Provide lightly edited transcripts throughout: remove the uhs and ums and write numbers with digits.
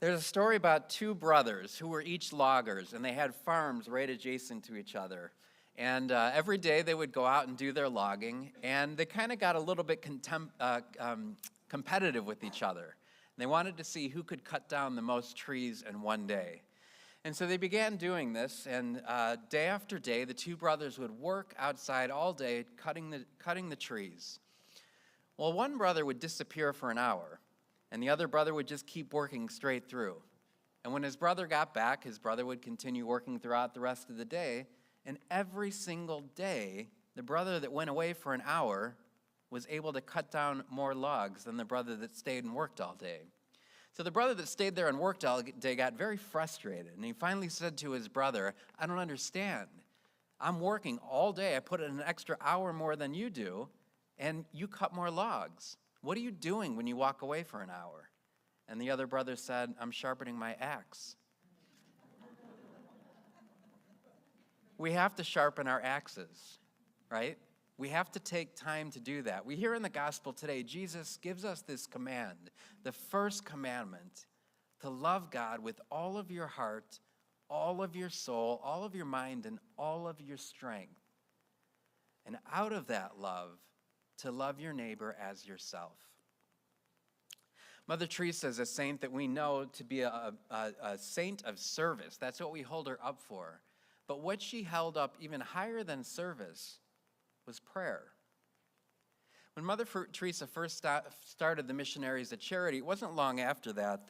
There's a story about two brothers who were each loggers, and they had farms right adjacent to each other. And every day they would go out and do their logging, and they kind of got a little bit competitive with each other. And they wanted to see who could cut down the most trees in one day. And so they began doing this, and day after day, the two brothers would work outside all day cutting the trees. Well, one brother would disappear for an hour, and the other brother would just keep working straight through. And when his brother got back, his brother would continue working throughout the rest of the day, and every single day, the brother that went away for an hour was able to cut down more logs than the brother that stayed and worked all day. So the brother that stayed there and worked all day got very frustrated, and he finally said to his brother, "I don't understand. I'm working all day. I put in an extra hour more than you do, and you cut more logs. What are you doing when you walk away for an hour?" And the other brother said, "I'm sharpening my axe." We have to sharpen our axes, right? We have to take time to do that. We hear in the gospel today, Jesus gives us this command, the first commandment, to love God with all of your heart, all of your soul, all of your mind, and all of your strength. And out of that love, to love your neighbor as yourself. Mother Teresa is a saint that we know to be a saint of service. That's what we hold her up for. But what she held up even higher than service was prayer. When Mother Teresa first started the Missionaries of Charity, it wasn't long after that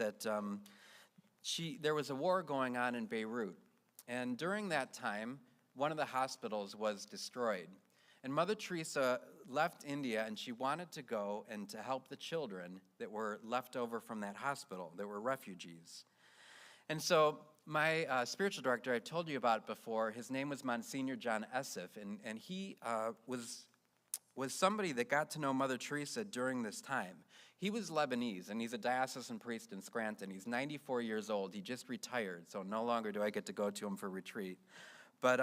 there was a war going on in Beirut. And during that time, one of the hospitals was destroyed. And Mother Teresa left India, and she wanted to go and to help the children that were left over from that hospital, that were refugees. And so my spiritual director, I've told you about it before, his name was Monsignor John Esseff, and he was somebody that got to know Mother Teresa during this time. He was Lebanese, and he's a diocesan priest in Scranton. He's 94 years old. He just retired, so no longer do I get to go to him for retreat. But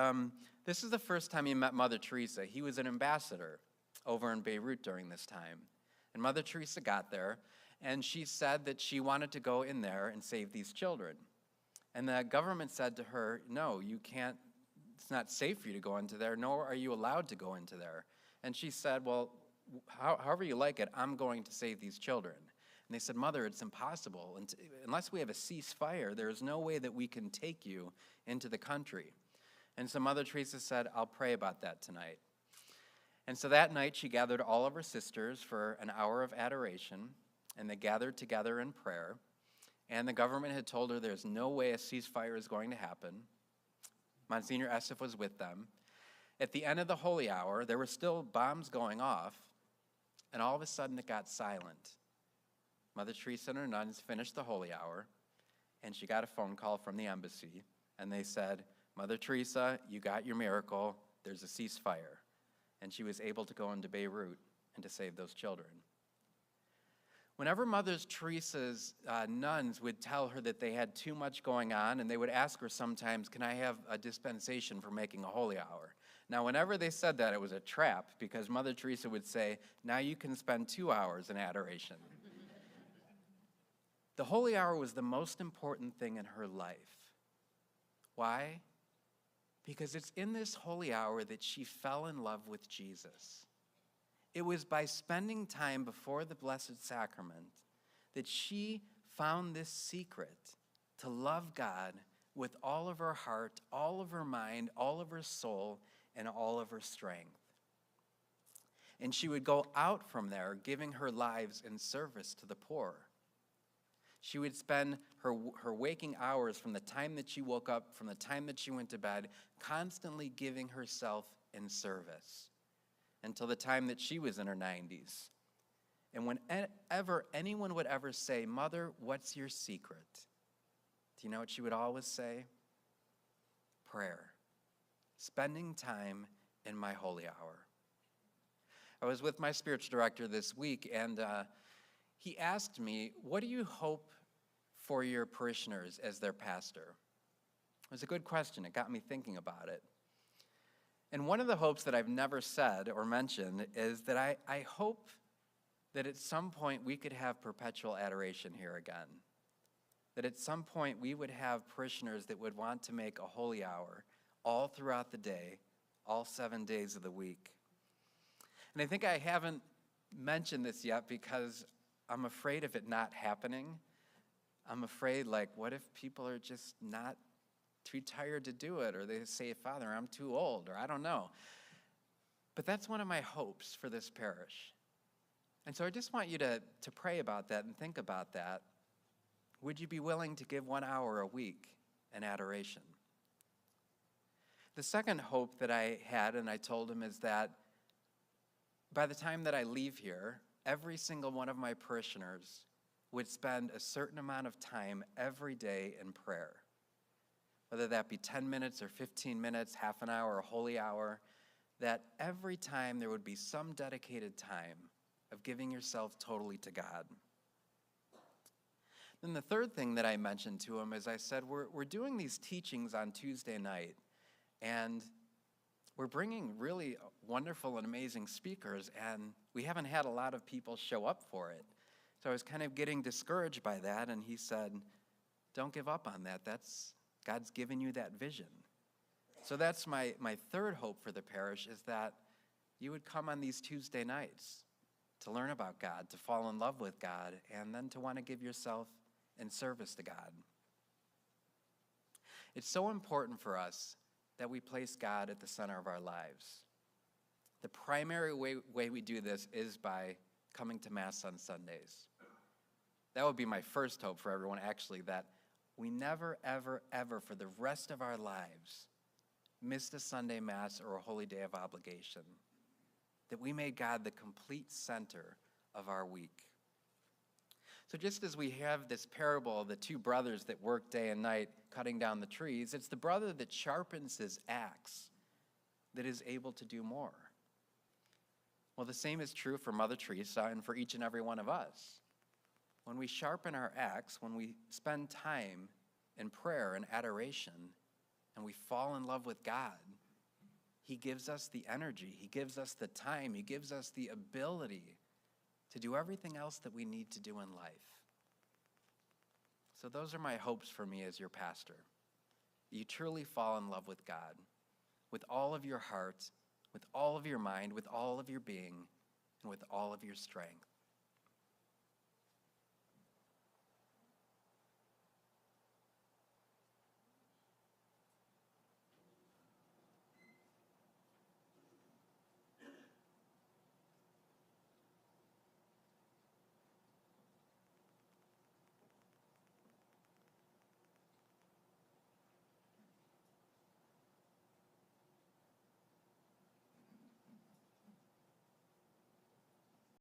this is the first time he met Mother Teresa. He was an ambassador over in Beirut during this time. And Mother Teresa got there, and she said that she wanted to go in there and save these children. And the government said to her, "No, you can't, it's not safe for you to go into there, nor are you allowed to go into there." And she said, "Well, however you like it, I'm going to save these children." And they said, "Mother, it's impossible. Unless we have a ceasefire, there is no way that we can take you into the country." And so Mother Teresa said, "I'll pray about that tonight." And so that night she gathered all of her sisters for an hour of adoration, and they gathered together in prayer. And the government had told her there's no way a ceasefire is going to happen. Monsignor Esseff was with them. At the end of the holy hour, there were still bombs going off, and all of a sudden it got silent. Mother Teresa and her nuns finished the holy hour, and she got a phone call from the embassy, and they said, "Mother Teresa, you got your miracle. There's a ceasefire." And she was able to go into Beirut and to save those children. Whenever Mother Teresa's nuns would tell her that they had too much going on, and they would ask her sometimes, "Can I have a dispensation for making a holy hour?" Now, whenever they said that, it was a trap, because Mother Teresa would say, "Now you can spend 2 hours in adoration." The holy hour was the most important thing in her life. Why? Because it's in this holy hour that she fell in love with Jesus. It was by spending time before the Blessed Sacrament that she found this secret to love God with all of her heart, all of her mind, all of her soul, and all of her strength. And she would go out from there giving her lives in service to the poor. She would spend her waking hours from the time that she woke up, from the time that she went to bed, constantly giving herself in service until the time that she was in her 90s. And whenever anyone would ever say, "Mother, what's your secret?" Do you know what she would always say? Prayer. Spending time in my holy hour. I was with my spiritual director this week, and he asked me, "What do you hope for your parishioners as their pastor?" It was a good question. It got me thinking about it. And one of the hopes that I've never said or mentioned is that I hope that at some point we could have perpetual adoration here again. that at some point we would have parishioners that would want to make a holy hour all throughout the day, all 7 days of the week. And I think I haven't mentioned this yet because I'm afraid of it not happening. I'm afraid, like, what if people are just not too tired to do it, or they say, Father, I'm too old, or I don't know. But that's one of my hopes for this parish. And so I just want you to pray about that and think about that. Would you be willing to give 1 hour a week in adoration? The second hope that I had, and I told him, is that by the time that I leave here, every single one of my parishioners would spend a certain amount of time every day in prayer. Whether that be 10 minutes or 15 minutes, half an hour, a holy hour, that every time there would be some dedicated time of giving yourself totally to God. Then the third thing that I mentioned to him is I said, we're doing these teachings on Tuesday night, and we're bringing really wonderful and amazing speakers, and we haven't had a lot of people show up for it. So I was kind of getting discouraged by that, and he said, don't give up on that. God's given you that vision. So that's my third hope for the parish, is that you would come on these Tuesday nights to learn about God, to fall in love with God, and then to want to give yourself in service to God. It's so important for us that we place God at the center of our lives. The primary way we do this is by coming to Mass on Sundays. That would be my first hope for everyone, actually, that we never, ever, ever, for the rest of our lives, missed a Sunday Mass or a holy day of obligation. That we made God the complete center of our week. So just as we have this parable of the two brothers that work day and night cutting down the trees, it's the brother that sharpens his axe that is able to do more. Well, the same is true for Mother Teresa and for each and every one of us. When we sharpen our axe, when we spend time in prayer and adoration, and we fall in love with God, He gives us the energy, He gives us the time, He gives us the ability to do everything else that we need to do in life. So those are my hopes for me as your pastor. You truly fall in love with God, with all of your heart, with all of your mind, with all of your being, and with all of your strength.